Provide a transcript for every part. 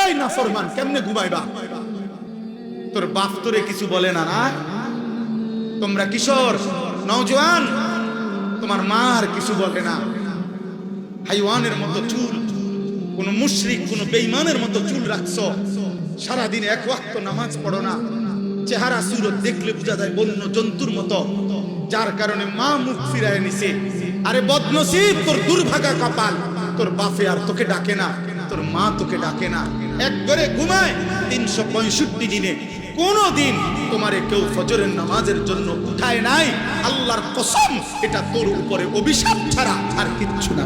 এই নাফরমান কেমনে ঘুমাইবা? তোর বাপ তোরে কিছু বলে না? না, তোমরা কিশোর নওজোয়ান, তোমার মা আর কিছু বলে না? হাইওয়ানের মতো চুল, কোন মুশরিক কোন বেঈমানের মতো চুল রাখছো, সারাদিন এক ওয়াক্ত নামাজ পড়ো না, চেহারা সুরত দেখলে বোঝা যায় বন্য জন্তুর মতো, যার কারণে মা মুখ ফিরায় নিছে। আরে বদনসিব, তোর দুর্ভাগা কপাল, তোর বাপে আর তোকে ডাকে না, তোর মা তোকে ডাকে না। এক ঘরে ঘুমায় 365 দিনে কোন দিন তোমারে কেউ ফজরের নামাজের জন্য উঠায় নাই। আল্লাহর কসম, এটা তোর উপরে অভিশাপ ছাড়া আর কিচ্ছু না।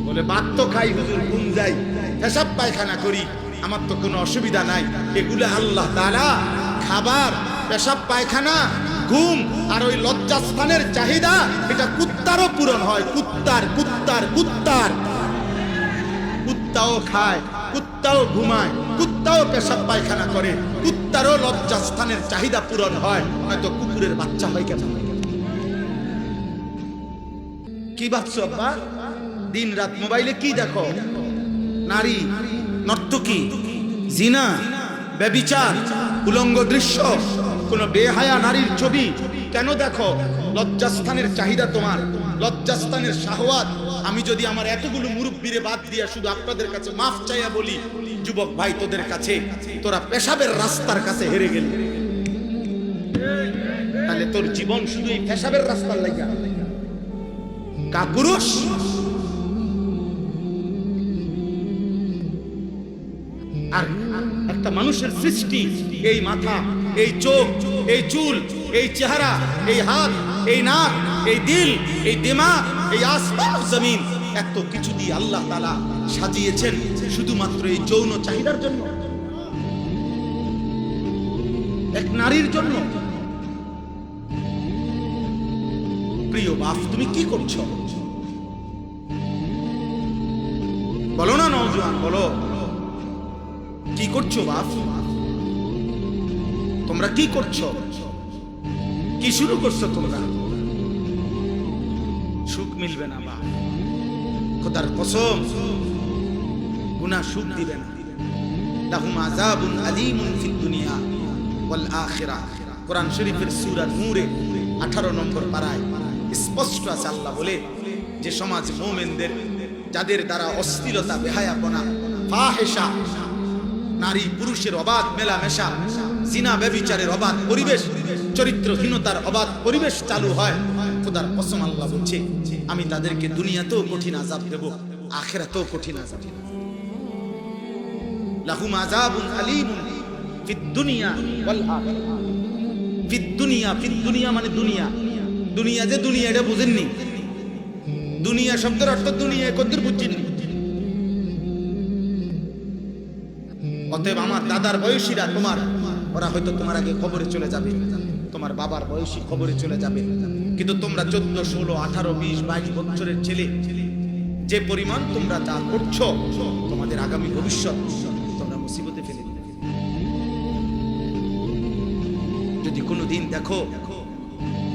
বলে ভাত তো খাই হুজুর, ঘুম যাই, পেশাব পায়খানা করি, আমার তো কোনো অসুবিধা নাই। এগুলো আল্লাহ তাআলা খাবার, পেশাব পায়খানা, ঘুম আর ওই লজ্জাস্থানের চাহিদা, এটা কুত্তারও পূরণ হয়। কুত্তাও খায়, কুত্তাও ঘুমায়, কুত্তাও পেশাব পায়খানা করে, কুত্তারও লজ্জাস্থানের চাহিদা পূরণ হয়। হয়তো কুকুরের বাচ্চা হয় কেন? কি ভাবছো আব্বা? দিন রাত মোবাইলে কি দেখো? নারী, নর্তকী, জিনা, ব্যভিচার, উলঙ্গ দৃশ্য, কোন বেহায়া নারীর ছবি কেন দেখো? লজ্জাস্থানের চাহিদা তোমার, লজ্জাস্থানের শাহওয়াত। আমি যদি আমার এতগুলো মুরব্বিরে বাদ দিয়া শুধু আপনাদের কাছে মাফ চাইয়া বলি, যুবক ভাই তোদের কাছে, তোরা পেশাবের রাস্তার কাছে হেরে গেলি, তাহলে তোর জীবন শুধু এই পেশাবের রাস্তার লাগা। কাপুরুষ, আর একটা মানুষের সৃষ্টি, এই মাথা, এই চোখ, এই চুল, এই চেহারা, এই হাত, এই নাক, এই দিল, এই দিমাগ, এই আসমান জমিন, এত কিছু দিয়ে আল্লাহ তাআলা সাজিয়েছেন শুধুমাত্র এই যৌন চাহিদার জন্য, এক নারীর জন্য। প্রিয় বাপ, তুমি কি করছো? বলো না নওজোয়ান, বলো কি করছো বাপ? তোমরা কি করছো? কি শুরু করছো তোমরা? সুখ মিলবে না বাপ, খোদার কসম, গুনাহ সুখ দিবে না। লাহুম আযাবুন আলীমুন ফিদ দুনিয়া ওয়াল আখিরাহ। কোরআন শরীফের সূরা নূরে 18 নম্বর পারায় স্পষ্ট আছে, আল্লাহ বলে যে সমাজ মুমিনদের, যাদের দ্বারা অশ্লীলতা, বেহায়াপনা, ফাহিশা, নারী পুরুষের অবাধ মেলামেশা, জিনা ব্যভিচারের অবাধ পরিবেশ, চরিত্রহীনতার অবাধ পরিবেশ চালু হয়, খোদার কসম আল্লাহ বলছে আমি তাদেরকে দুনিয়াতেও কঠিন আযাব দেব, আখিরাতেও কঠিন আযাব। লাহুম আযাবুন আলীমুন ফিদ দুনিয়া ওয়াল আখিরাহ। ফিদ দুনিয়া মানে দুনিয়া, দুনিয়া যে দুনিয়া এটা বুঝেননি? দুনিয়া শব্দের অর্থ দুনিয়া কদ্দুর বুঝছেননি? অতএব আমার দাদার বয়সীরা, ওরা হয়তো তোমার আগে কবরে চলে যাবে, তোমার বাবার বয়সী কবরে চলে যাবে, কিন্তু তোমরা 14, 16, 18, 20, 22 বছরের ছেলে, যে পরিমাণ তোমরা যা করছো, তোমাদের আগামী ভবিষ্যৎ তোমরা মুসিবতে ফেলে দিবে। যদি কোনোদিন দেখো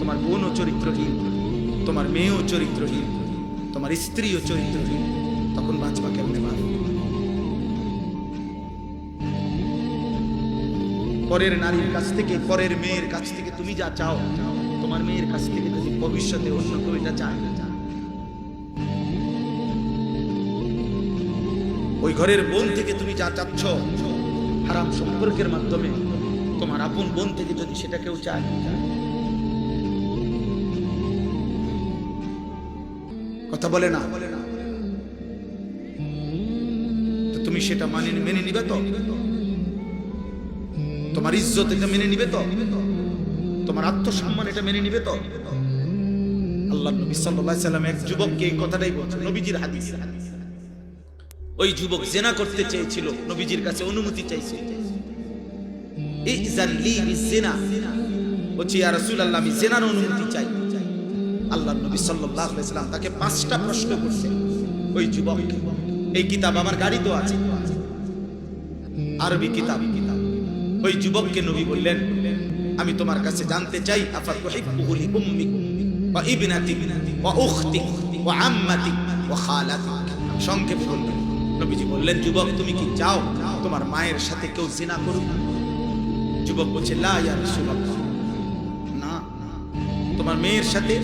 তোমার বোনও চরিত্রহীন, তোমার মেয়েও চরিত্রহীন, তোমার স্ত্রীও চরিত্রহীন, তখন বাঁচবা কেমনে? পরের নারীর কাছ থেকে, পরের মেয়ের কাছ থেকে তুমি যা চাও, তোমার মেয়ের কাছ থেকে যদি ভবিষ্যতে অন্য কেউ এটা চায়, ওই ঘরের বোন থেকে তুমি যা চাচ্ছ হারাম সম্পর্কের মাধ্যমে, তোমার আপন বোন থেকে যদি সেটা কেউ চায়, কথা বলে না, তো তুমি সেটা মেনে নিবে তো? তোমার ইজ্জত এটা মেনে নিবে তো? তোমার আত্মসম্মান এটা মেনে নিবে তো? আল্লাহর নবী সাল্লাল্লাহু আলাইহি সাল্লাম এক যুবককে এই কথাটাই বলছেন, নবীজির হাদিস। ওই যুবক জিনা করতে চেয়েছিল, নবীজির কাছে অনুমতি চাইছে, ইযান লি বিজিনা, বলছি ইয়া রাসূলুল্লাহ আমি জিনার অনুমতি চাই। আল্লাহর নবী সাল্লাল্লাহু আলাইহি সাল্লাম তাকে 5টা প্রশ্ন করছে ওই যুবককে। এই কিতাব আমার গাড়িতে আছে, আরবি কিতাব। ওই যুবককে নবী বললেন, আমি তোমার কাছে জানতে চাই, আফাতুহিব্বুহু লিউম্মিক ওয়া ইবনাতিক ওয়া উখতিক ওয়া আম্মাতিক ওয়া খালাতিক। সংক্ষেপে বললেন, নবীজি বললেন, যুবক তুমি কি চাও তোমার মায়ের সাথে কেউ জিনা করুক? যুবক বলছে, লা ইয়া রাসূলুল্লাহ, না। তোমার মেয়ের সাথে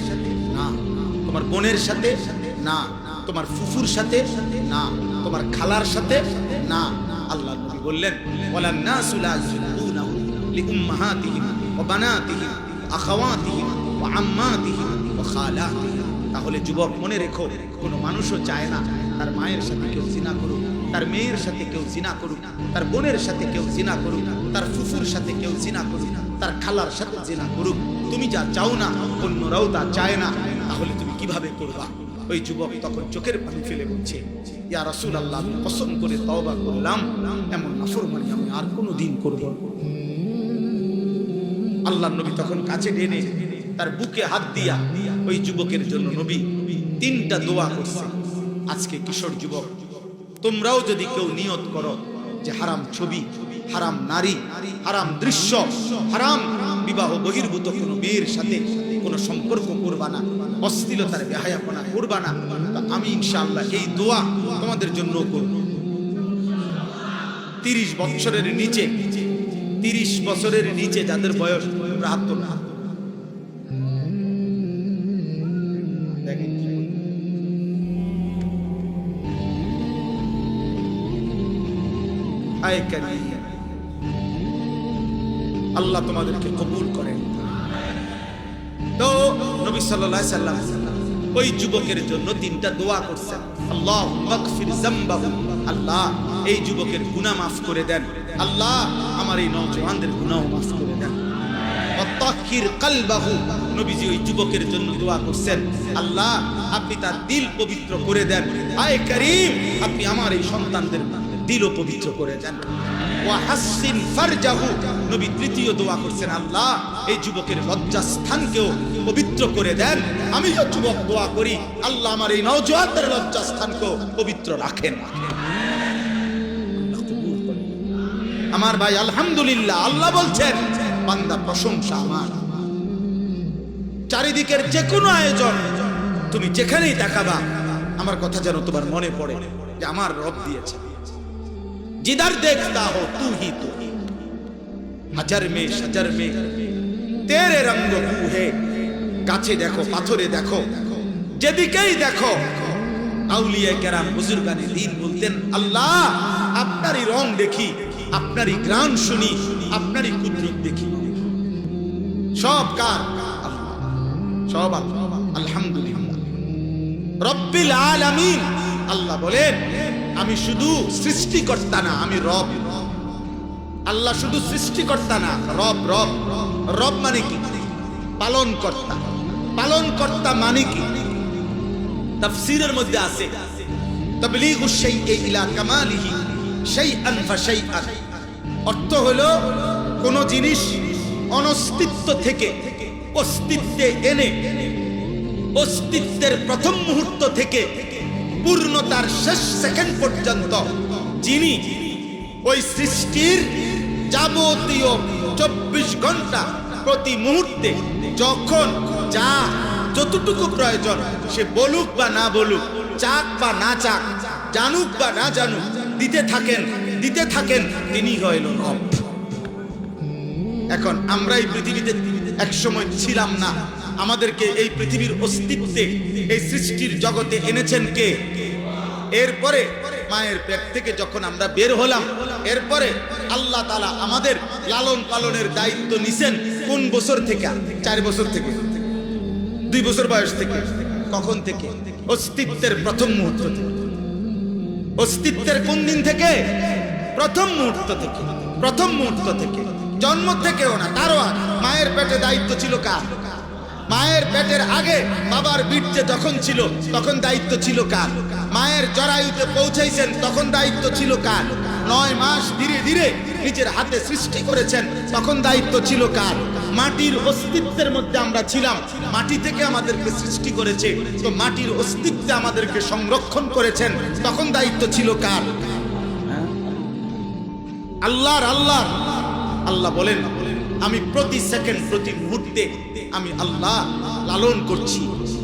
না, তোমার বোনের সাথে না, তোমার ফুফুর সাথে না, তোমার খালার সাথে না। আল্লাহ নবী বললেন, ওয়ালান নাসু লা ইউযুনাহু লিউম্মাহাতিহিম ওয়া বানাতিহিম আখাওয়াতিহিম ওয়া আম্মাতিহিম ওয়া খালাতিহিম। তাহলে যুবক মনে রেখো, কোনো মানুষও চায় না তার মায়ের সাথে কেউ জিনা করুক, তার মেয়ের সাথে কেউ জিনা করুক, তার বোনের সাথে কেউ জিনা করুক, তার ফুফুর সাথে কেউ জিনা করুক, তার খালার সাথে জিনা করুক। তুমি যা চাও না অন্যরাও তা চায় না, তাহলে তুমি কিভাবে করবা? ওই যুবক তখন চোখের পানি ফেলে বলছে, ইয়া রাসূলুল্লাহ, আমি কসম করে তওবা করলাম, এমন নাফরমানি আমি আর কোনোদিন করব না। আল্লাহর নবী তখন কাছে টেনে তার বুকে হাত দিয়া ওই যুবকের জন্য নবী 3টা দোয়া করছে। আজকে কিশোর যুবক, তোমরাও যদি কেউ নিয়ত করো যে হারাম ছবি, হারাম নারী, হারাম দৃশ্য, হারাম বিবাহ বহির্ভূত কোনো মেয়ের সাথে কোনো সম্পর্ক করবা না, অশ্লীলতার বেহায়াপনা করবা না, আমি ইনশাআল্লাহ এই দোয়া তোমাদের জন্য করব। 30 বছরের নিচে, 30 বছরের নিচে যাদের বয়স, হাত তোলো। আল্লাহ তোমাদেরকে কবুল করেন। তো নবী সাল্লাল্লাহু আলাইহি সাল্লাম ওই যুবকের জন্য 3টা দোয়া করছেন। আল্লাহুম্মা গফির যামবাহু, আল্লাহ এই যুবকের গুনাহ মাফ করে দেন, আল্লাহ আমার এই নওজওয়ানদের গুনাহ মাফ করে দেন। ওয়াতাহির কলবাহু, নবীজি ওই যুবকের জন্য দোয়া করছেন, আল্লাহ আপনি তার দিল পবিত্র করে দেন। আয় করিম, আপনি আমার এই সন্তানদের দিলও পবিত্র করে দেন। ওয়াহাসসিন ফারজাহু, নবী 3য় দোয়া করছেন, আল্লাহ এই যুবকের লজ্জাস্থানকেও পবিত্র করে দেন। আমি যে যুবক দোয়া করি, আল্লাহ আমার এই নওজওয়ানদের লজ্জাস্থানকেও পবিত্র রাখেন। আমার ভাই আলহামদুলিল্লাহ, আল্লাহ বলছেন, বান্দা প্রশংসা আমার। চারিদিকের যে কোনো আয়োজন তুমি যেখানেই দেখাবা, আমার কথা যেন তোমার মনে পড়ে যে আমার রব দিয়েছে। जिधर देखता हो तू ही तू, हजार में शजर में तेरे रंग तू है। গাছে দেখো, পাথরে দেখো, যেদিকেই দেখো, আউলিয়া কেরাম বুজুর্গানে দিন বলতেন, আল্লাহ আপনারই রং দেখি, আপনারই গ্রাণ শুনি, আপনারই কুদরত দেখি। সব কার? সব আল্লাহ। আলহামদুলিল্লাহ রব্বিল আলামিন। আল্লাহ বলেন, আমি শুধু সৃষ্টিকর্তা না, আমি রব। আল্লাহ শুধু সৃষ্টিকর্তা না, রব। রব রব মানে কি? পালন কর্তা। পালন কর্তা মানে কি? তাফসীরের মধ্যে আছে, তাবলীগুশ শাইই ইলা কামালিহি শাইআন ফাশাইআন। অর্থ হলো কোন জিনিস অনস্তিত্ব থেকে অস্তিত্বে এনে, অস্তিত্বের প্রথম মুহূর্ত থেকে পূর্ণতার শেষ সেকেন্ড পর্যন্ত যিনি ওই সৃষ্টির যাবতীয় 24 ঘন্টা প্রতি মুহূর্তে যখন যা যতটুকু প্রয়োজন, সে বলুক বা না বলুক, চাক বা না চাক, জানুক বা না জানুক, দিতে থাকেন, তিনি হইল রব। এখন আমরা এই পৃথিবীতে একসময় ছিলাম না, আমাদেরকে এই পৃথিবীর অস্তিত্বে, এই সৃষ্টির জগতে এনেছেন কে? এরপরে মায়ের পেট থেকে যখন আমরা বের হলাম, এরপরে আল্লাহ তাআলা আমাদের লালন পালনের দায়িত্ব নিছেন। কোন বছর থেকে? 4 বছর থেকে, 2 বছর বয়স থেকে। কখন থেকে? অস্তিত্বের প্রথম মুহূর্ত থেকে। অস্তিত্বের কোন দিন থেকে? প্রথম মুহূর্ত থেকে। প্রথম মুহূর্ত থেকে, জন্ম থেকেও না, তারও আগে। মায়ের পেটে দায়িত্ব ছিল কার? মায়ের পেটের আগে বাবার বীর্যে যখন ছিল তখন দায়িত্ব ছিল কার? মায়ের জরায়ুতে পৌঁছাইছেন তখন দায়িত্ব ছিল কার? 9 মাস ধীরে ধীরে নিজের হাতে সৃষ্টি করেছেন তখন দায়িত্ব ছিল কার? মাটির অস্তিত্বের মধ্যে আমরা ছিলাম, মাটি থেকে আমাদেরকে সৃষ্টি করেছে, তো মাটির অস্তিত্বে আমাদেরকে সংরক্ষণ করেছেন, তখন দায়িত্ব ছিল কার? আল্লাহর। আল্লাহ বলেন, আমি প্রতি সেকেন্ড প্রতি মুহূর্তে আমি আল্লাহ লালন করছি,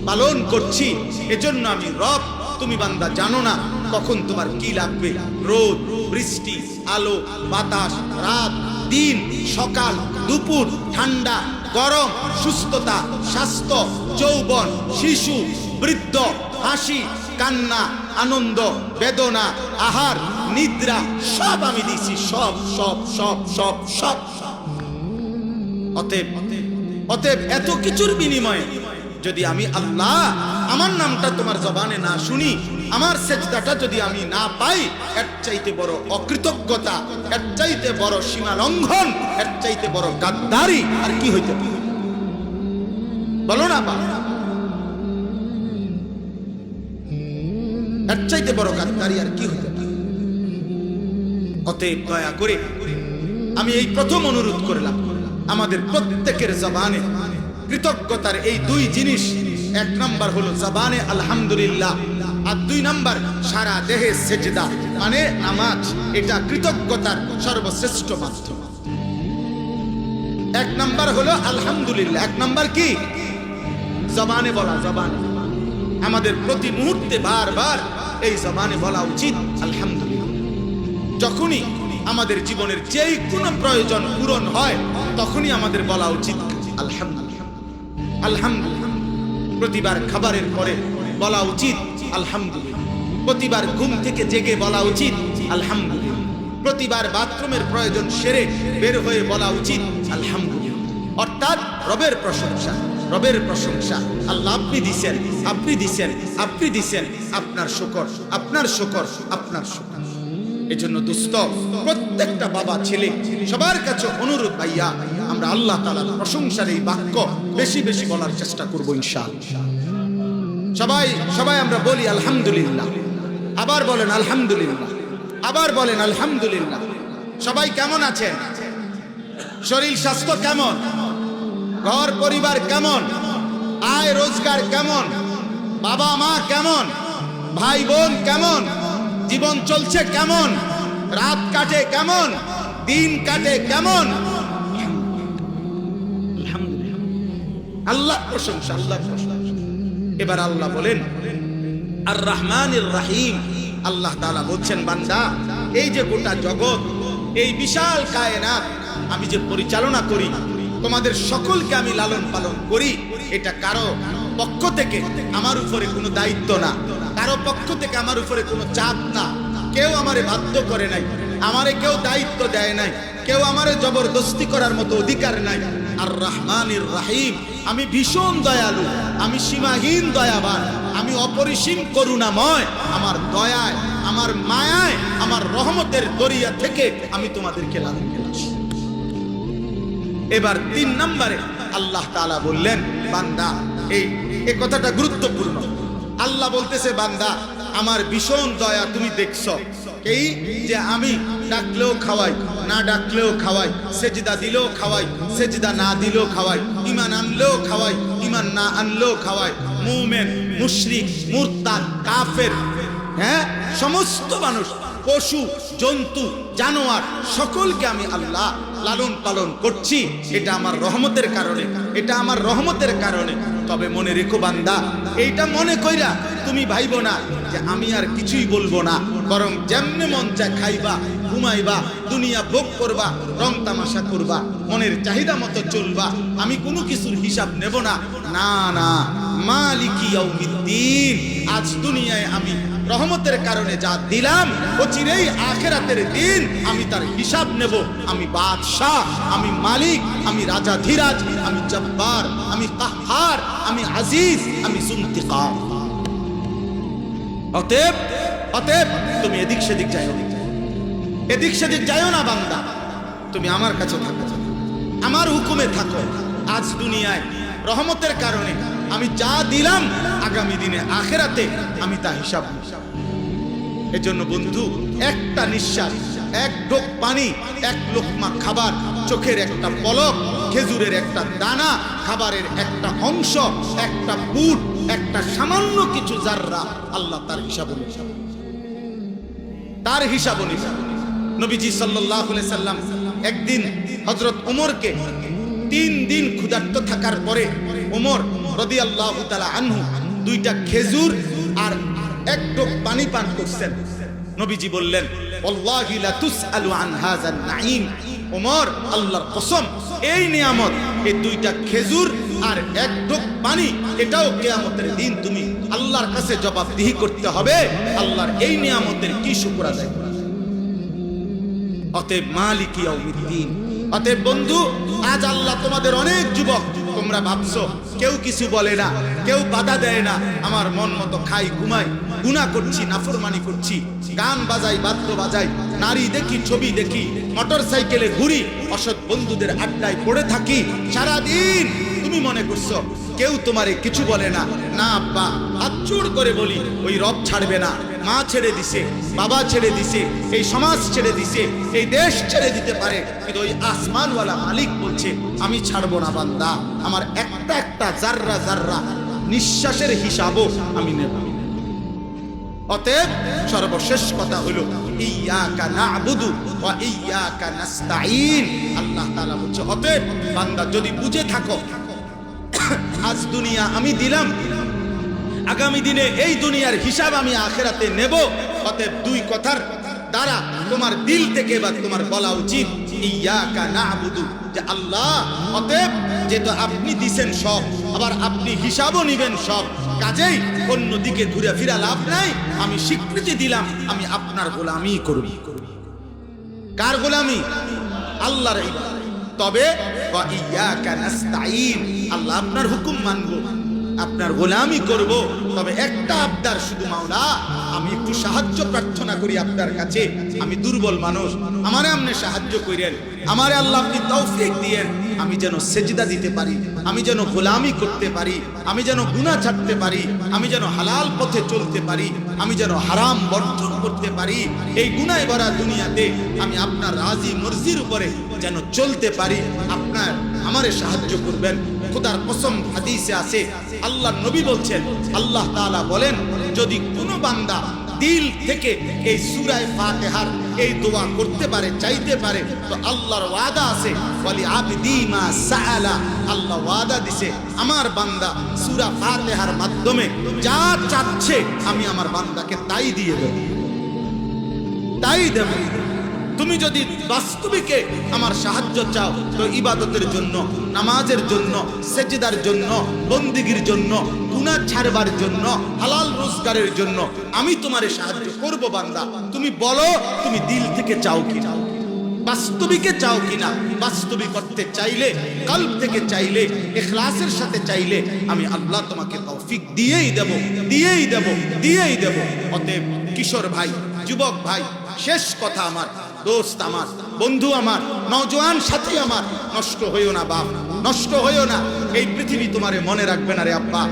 পালন করছি, এজন্য আমি রব। তুমি বান্দা জানো না কখন তোমার কি লাগবে। রোদ, বৃষ্টি, আলো, বাতাস, রাত, দিন, সকাল, দুপুর, ঠান্ডা, গরম, সুস্থতা, স্বাস্থ্য, যৌবন, শিশু, বৃদ্ধ, হাসি, কান্না, আনন্দ, বেদনা, আহার, নিদ্রা, সব আমি দিছি। সব সব সব সব সব অতএব অতএব এত কিছুর বিনিময়ে যদি আমি আল্লাহ আমার নামটা তোমার জবানে না শুনি, আমার সেজদাটা যদি আমি না পাই, এর চাইতে বড় অকৃতজ্ঞতা, এর চাইতে বড় সীমা লঙ্ঘন, এর চাইতে বড় গাদ্দারি আর কি হইতে পারে? বলো না বা, এর চাইতে বড় গাদ্দারি আর কি হইতে পারে? অতএব দয়া করে আমি এই প্রথম অনুরোধ করলাম, আমাদের প্রত্যেকের জবানে কৃতজ্ঞতার এই দুই জিনিস, এক নাম্বার হলো জবানে আলহামদুলিল্লাহ, আর দুই নাম্বার সারা দেহে সেজদা মানে নামাজ। এটা কৃতজ্ঞতার সর্বশ্রেষ্ঠ মাধ্যম। এক নাম্বার হলো আলহামদুলিল্লাহ, এক নাম্বার কি? জবানে বলা। জবানে আমাদের প্রতি মুহূর্তে বারবার এই জবানে বলা উচিত আলহামদুলিল্লাহ। যখনই আমাদের জীবনের যেই কোনো প্রয়োজন পূরণ হয় তখনই আমাদের বলা উচিত আলহামদুলিল্লাহ। আলহামদুলিল্লাহ। প্রতিবার খাবারের পরে বলা উচিত আলহামদুলিল্লাহ। প্রতিবার ঘুম থেকে জেগে বলা উচিত আলহামদুলিল্লাহ। প্রতিবার বাথরুমের প্রয়োজন সেরে বের হয়ে বলা উচিত আলহামদুলিল্লাহ। অর্থাৎ রবের প্রশংসা, রবের প্রশংসা। আল্লাহ আপনি দিছেন, আপনি দিছেন, আপনি দিছেন, আপনার শুকর, আপনার শুকর, আপনার শুকর। এজন্য দোস্ত, প্রত্যেকটা বাবা ছেলে সবার কাছে অনুরোধ, ভাইয়া আমরা আল্লাহ তাআলার প্রশংসার এই বাক্য বেশি বেশি বলার চেষ্টা করব ইনশাআল্লাহ। সবাই সবাই আমরা বলি আলহামদুলিল্লাহ। আবার বলেন আলহামদুলিল্লাহ, আবার বলেন আলহামদুলিল্লাহ। সবাই কেমন আছেন? শরীর স্বাস্থ্য কেমন? ঘর পরিবার কেমন? আয় রোজগার কেমন? বাবা মা কেমন? ভাই বোন কেমন? জীবন চলছে কেমন? রাত কাটে কেমন? দিন কাটে কেমন? আলহামদুলিল্লাহ। আল্লাহ প্রশংসা, আল্লাহ প্রশংসা। এবার আল্লাহ বলেন আর রহমানির রহিম। আল্লাহ তাআলা বলছেন, বান্দা এই যে গোটা জগৎ, এই বিশাল কায়নাত আমি যে পরিচালনা করি, তোমাদের সকলকে আমি লালন পালন করি, এটা কারো পক্ষ থেকে আমার উপরে কোনো দায়িত্ব না, কারো পক্ষ থেকে আমার উপরে কোনো চাপ না। কেউ আমারে বাধ্য করে নাই, আমারে কেউ দায়িত্ব দেয় নাই, কেউ আমারে জবরদস্তি করার মতো অধিকার নাই। আর রহমানির রহিম, আমি ভীষণ দয়ালু, আমি সীমাহীন দয়াবান, আমি অপরিসীম করুণাময়। আমার দয়ায়, আমার মায়ায়, আমার রহমতের দরিয়া থেকে আমি তোমাদেরকে লালন করেছি। এবার ৩ নম্বরে আল্লাহ তাআলা বললেন, বান্দা এই কথাটা গুরুত্বপূর্ণ। আল্লাহ বলতেছে, বান্দা আমার ভীষণ দয়া তুমি দেখছো, এই যে আমি ডাকলেও খাওয়াই, না ডাকলেও খাওয়াই, সেজদা দিলেও খাওয়াই, সেজদা না দিলেও খাওয়াই, ঈমান আনলেও খাওয়াই, ঈমান না আনলেও খাওয়াই, মুমিন, মুশরিক, মুরতাদ, কাফের, হ্যাঁ সমস্ত মানুষ, পশু, জন্তু, জানোয়ার সকলকে আমি আল্লাহ লালন পালন করছি। এটা আমার রহমতের কারণে, এটা আমার রহমতের কারণে। তবে মনে রেখো বান্দা, এইটা মনে কইরা তুমি ভাইবো না যে আমি আর কিছুই বলবো না, বরং যেমনে মন চায় খাইবা, ঘুমাইবা, দুনিয়া ভোগ করবা, রং তামাশা করবা, মনের চাহিদা মতো চলবা, আমি কোনো কিছুর হিসাব নেব না। না না, মালিকি ইয়াউমিদ্দিন, আজ দুনিয়ায় আমি রহমতের কারণে যা দিলাম, অচিরেই আখিরাতের দিন আমি তার হিসাব নেব। আমি বাদশাহ, আমি মালিক, আমি রাজাধিরাজ, আমি জব্বার, আমি কাহ্হার, আমি আজিজ, আমি যুনতিকাম। অতএব তুমি এদিক সেদিক যাও, এদিক সেদিক যাও না বান্দা, তুমি আমার কাছে থাকো, আমার হুকুমে থাকো। আজ দুনিয়ায় রহমতের কারণে আমি যা দিলাম, আগামী দিনে আখিরাতে আমি তা হিসাব নেব। এজন্য বন্ধু, একটা নিঃশ্বাস, এক ঢোক পানি, এক লোকমা খাবার, চোখের একটা পলক, খেজুরের একটা দানা, খাবারের একটা অংশ, একটা বুট, একটা সামান্য কিছু জাররা, আল্লাহ তার হিসাব নেবেন, তার হিসাব নেবেন। নবীজি সাল্লাল্লাহু আলাইহি সাল্লাম একদিন হযরত ওমরকে 3 দিন ক্ষুধার্ত থাকার পরে ওমর রাদিয়াল্লাহু তাআলা আনহু 2টা খেজুর আর এক ঢোক পানি পান করছেন। নবীজি বললেন ওয়াল্লাহি লা তুসআলু আন হাযান নাঈম, ওমর আল্লাহর কসম এই নিয়ামত, এই দুইটা খেজুর আর এক ঢোক পানি, এটাও কিয়ামতের দিন তুমি আল্লাহর কাছে জবাবদিহি করতে হবে। আল্লাহর এই নিয়ামতের কি শুকর আদায় করা। অতএব মালিক ইয়াউমিদ্দিন, অতএব বন্ধু, আজ আল্লাহ তোমাদের অনেক যুবক, তোমরা ভাবছো কেউ কিছু বলে না, কেউ বাধা দেয় না, আমার মন মতো খাই ঘুমাই, গুনাহ করছি, নাফরমানি করছি, গান বাজাই, বাদ্য বাজাই, নারী দেখি, ছবি দেখি, মোটর সাইকেলে ঘুরি, অসৎ বন্ধুদের আড্ডায় পড়ে থাকি সারাদিন। তুমি মনে করছো কেউ তোমারে কিছু বলে না? না আব্বা, হাত জোড় করে বলি, ওই রব ছাড়বে না। মা ছেড়ে দিছে, বাবা ছেড়ে দিছে, এই সমাজ ছেড়ে দিছে, এই দেশ ছেড়ে দিতে পারে, কিন্তু ওই আসমানওয়ালা মালিক বলছে আমি ছাড়বো না বান্দা, আমার একটা একটা জাররা জাররা নিঃশ্বাসের হিসাবও আমি নেব। অতএব সর্বশেষ কথা হলো ইয়াকা না'বুদু ওয়া ইয়াকা নাস্তাঈন। আল্লাহ তাআলা বলছে অতএব বান্দা যদি বুঝে থাকো আজ দুনিয়া আমি দিলাম, আগামী দিনে এই দুনিয়ার হিসাব আমি আখিরাতে নেব, অতএব দুই কথার দ্বারা তোমার দিল থেকে বা তোমার বলা উচিত ইয়াকা না'বুদু, যে আল্লাহ, অতএব যেহেতু আপনি দিছেন সব, আবার আপনি হিসাবও নিবেন সব, কাজেই অন্যদিকে ঘুরে ফিরা লাভ নাই। আমি স্বীকৃতি দিলাম আমি আপনার গোলামি করব। কার গোলামি? আল্লাহর ইবাদত। তবে ওয়া ইয়াকা নাস্তাঈন, আল্লাহ আপনার হুকুম মানব, আপনার গোলামি করব, তবে একটা আবদার শুধু, মাওলা আমি একটু সাহায্য প্রার্থনা করি আপনার কাছে, আমি দুর্বল মানুষ, আমারে আপনি সাহায্য করেন, আমারে আল্লাহ আপনি তৌফিক দিয়েন, আমি যেন সেজদা দিতে পারি, আমি যেন গোলামি করতে পারি, আমি যেন গুনাহ ছাড়তে পারি, আমি যেন হালাল পথে চলতে পারি, আমি যেন হারাম বর্জন করতে পারি, এই গুনাহে ভরা দুনিয়াতে আমি আপনার রাজি মর্জির উপরে যেন চলতে পারি, আপনার আমারে সাহায্য করবেন। খোদার কসম হাদিসে আছে, আল্লাহ নবী বলছেন, আল্লাহ তাআলা বলেন যদি কোনো বান্দা দিল থেকে এই সূরা ফাতিহার এই দোয়া করতে পারে, চাইতে পারে, তো আল্লাহর ওয়াদা আছে ওয়ালি আবদি মা সাআলা, আল্লাহ ওয়াদা দিছে আমার বান্দা সূরা ফাতিহার মাধ্যমে যা চাচ্ছে আমি আমার বান্দাকে তাই দিয়ে দেব, তাই দেব। তুমি যদি বাস্তবিকে আমার সাহায্য চাও তো ইবাদতের জন্য, নামাজের জন্য, সেজদার জন্য, বন্দিগির জন্য, গুনাহ ছাড়বার জন্য, হালাল রোজগারের জন্য আমি তোমারে সাহায্য করব বান্দা। তুমি বলো তুমি দিল থেকে চাও কিনা, বাস্তবিকে চাও কিনা। বাস্তবিক করতে চাইলে, কলব থেকে চাইলে, ইখলাসের সাথে চাইলে আমি আল্লাহ তোমাকে তৌফিক দিয়েই দেব, দিয়েই দেব, দিয়েই দেব। অতএব কিশোর ভাই, যুবক ভাই, শেষ কথা আমার, দোস্ত আমার, বন্ধু আমার, নওজোয়ান সাথী আমার, নষ্ট হইও না বাপ, নষ্ট হইও না। এই পৃথিবী তোমারে মনে রাখবে না রে আব্বা।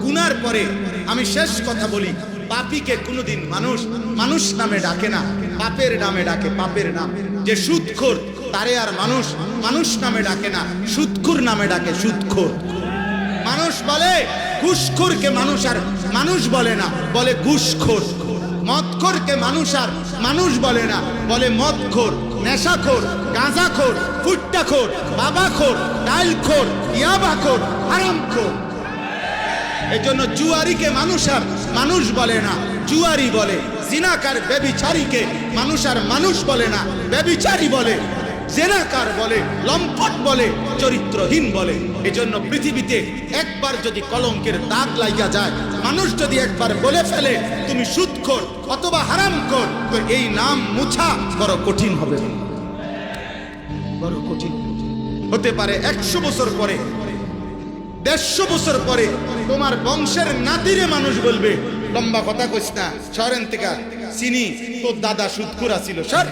গুনার পরে আমি শেষ কথা বলি, পাপীকে কোনোদিন মানুষ মানুষ নামে ডাকে না, পাপের নামে ডাকে, পাপের নাম। যে সুদখোর তারে আর মানুষ মানুষ নামে ডাকে না, সুদখোর নামে ডাকে, সুদখোর। মানুষ বলে ঘুষখোরকে মানুষ আর মানুষ বলে না, বলে ঘুষখোর। মদখোরকে মানুষ আর মানুষ বলে না, বলে মদখোর, নেশাখোর, গাঁজাখোর, ফুট্টাখোর, বাবাখোর, ডালখোর, ইয়াবাখোর, হারামখোর। এজন্য জুয়ারিকে মানুষ আর মানুষ বলে না, জুয়ারি বলে। জিনাকার ব্যভিচারীকে মানুষ আর মানুষ বলে না, ব্যভিচারী বলে। জেনাকার বলে, লম্পট বলে, চরিত্রহীন বলে। এজন্য পৃথিবীতে একবার যদি কলঙ্কের দাগ লাগিয়া যায়, মানুষ যদি একবার বলে ফেলে তুমি সুদখোর অথবা হারামখোর, তো এই নাম মুছা বড় কঠিন হবে, বড় কঠিন হতে পারে। 100 বছর পরে, 150 বছর পরে তোমার বংশের নাতিরে মানুষ বলবে, লম্বা কথা কইস না, শহরের থেকে চিনি তোর দাদা সুদখোর ছিল। সর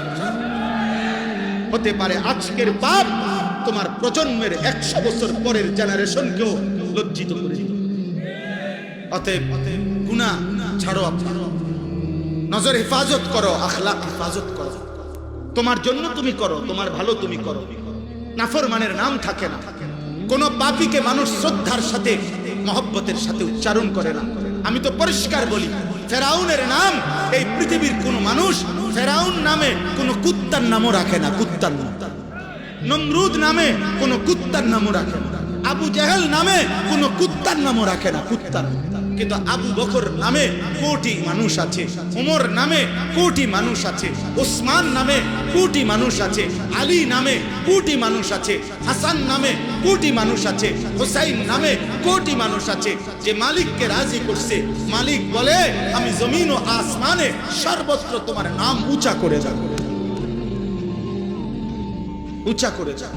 হতে পারে আজকের পাপ তোমার প্রজন্মের 100 বছর পরের জেনারেশনকেও লজ্জিত করে দিল। অতএব গুনাহ ছাড়ো, নজর হেফাজত করো, আখলাক হেফাজত করো। তোমার জন্য তুমি করো, তোমার ভালো তুমি করো। নাফরমানের নাম থাকে না। কোন পাপীকে মানুষ শ্রদ্ধার সাথে, মহব্বতের সাথে উচ্চারণ করে না। আমি তো পরিষ্কার বলি, ফেরাউনের নাম এই পৃথিবীর কোন মানুষ ফেরাউন নামে কোন কুত্তার নামও রাখে না, কুত্তার নাম। নমরুদ নামে কোন কুত্তার নামও রাখে না। আবু জেহেল নামে কোন কুত্তার নামও রাখে না, কুত্তার। কিন্তু আবু বকর নামে কোটি মানুষ আছে, ওমর নামে কোটি মানুষ আছে, ওসমান নামে কোটি মানুষ আছে, আলী নামে কোটি মানুষ আছে, হাসান নামে কোটি মানুষ আছে, হুসাইন নামে কোটি মানুষ আছে। যে মালিককে রাজি করছে, মালিক বলে আমি জমিন ও আসমানে সর্বত্র তোমার নাম উঁচা করে যাব, উঁচা করে যাব।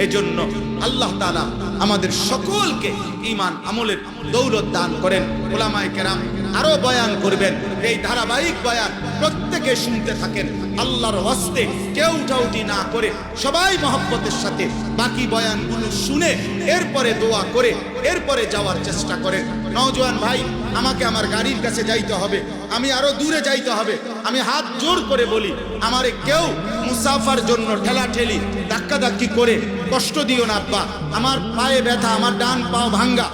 এজন্য আল্লাহ তাআলা আমাদের সকলকে ঈমান আমলের দৌলত দান করেন। উলামায়ে কেরাম আরো বয়ান করবেন, এই ধারাবাহিক বয়ান প্রত্যেকে শুনতে থাকেন। আল্লাহর ওয়াস্তে কেউ উঠাউঠি না করে সবাই মহব্বতের সাথে বাকি বয়ানগুলো শুনে এরপরে দোয়া করে এরপরে যাওয়ার চেষ্টা করেন। নওজোয়ান ভাই, আমাকে আমার গাড়ির কাছে যাইতে হবে, আমি আরো দূরে যাইতে হবে। আমি হাত জোর করে বলি, আমারে কেউ মুসাফার জন্য ঠেলাঠেলি ধাক্কাধাক্কি করে কষ্ট দিও না আব্বা, আমার পায়ে ব্যথা, আমার ডান পাও ভাঙ্গা।